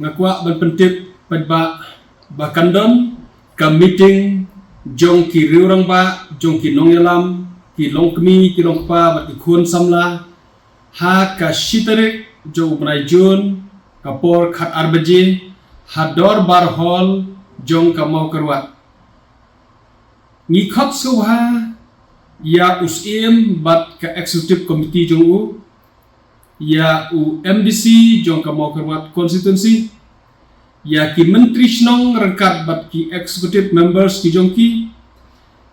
ngakwa ban pentip Paidbah bakandon ka meeting jong ki riurang ba jong ki nongyalam ki longkmi ki longpa bat ki khun samla ha ka shitarik jong upnai jun kapor khat arbaji hador bar hall jong ka Mawphor ngi khat suha ya usim bat ka executive committee jong u ya u MDC jong ka Mawphor constituency ya ki menteri snong rangkat bat ki executive members ki jongki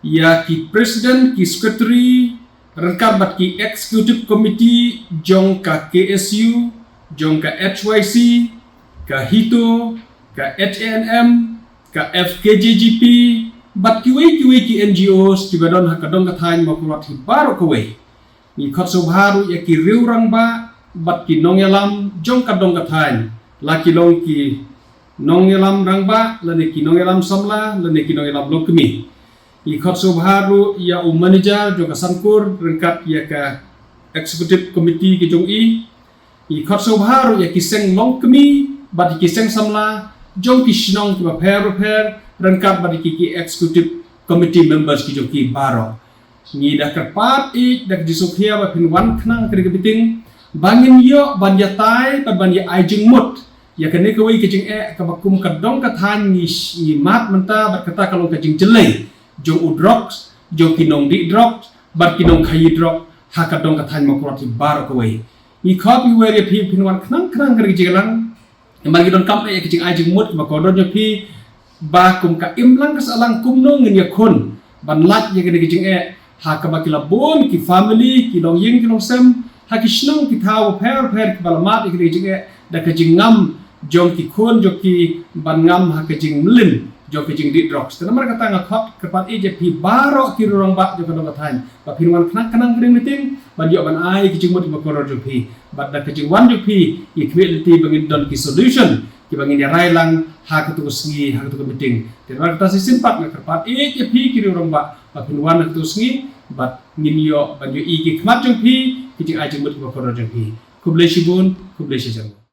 ya ki president ki secretary rangkat bat ki executive committee jong ka KSU jong ka HYC ka HITO ka HNM ka FKJGP bat ki wei ki NGOs ki badon hakadong kathain Mawphor hi baro ko wei ni khotso bharu ya ki riurang ba bat ki nongyalam jong kadong kathain laki long ki nongyalam rangba lane ki nongyalam samla lane ki nongyalam lokmi i khotso bharu ya manager jong sankur rangkat ya ka executive committee ki jong i khotso bharu ya ki seng lokmi bat ki seng samla jong ki snong ki ba pher rangkat bat ki executive committee members ki jong ki baro ni dak kerpat dak disokhiya ba pinwan khnang kri biting bangin yo ban ya tai ban ya ai Jingmut ya kene ko wei kejing ka bakum kadong kathan ni mat menta bat kata kalau kejing Jylliew jong Drok jong kinong di Drok bat kinong khai Drok ha kadong kathan Mawphor ti bar ko wei ni khop wi weri phi pinwan khnang kri Jylliew bagi don kam ya kejing ai Jingmut ba kodon yo phi ba kum ka imlang kasalang kum no ngin ya khun ban lat ya kene kejing ha ka bakila bon ki family ki dong ying ki dong sem ha ki snong ki thaw pher ki balamat ki kejing da kejing ngam jong ki khun jong ki ban ngam ha kejing mlin jong kejing di Drok tena mar kata ngakhot kepat je pi baro ki rurang ba jong kadong kathan ba pinwan kanang kring meeting ban yo ban ai kejing mut Mawphor jong pi bat da kejing wan jong pi i kweliti bangin don ki solution ki bangin ya rai lang ha ketu sngi ha ketu meeting tena mar kata simpat ngakepat je pi ki rurang ba pinwan ketu sngi bat ngin yo ban yo i ki khmat jong pi kejing ai jong mut Mawphor jong pi kublai shibun kublai shijang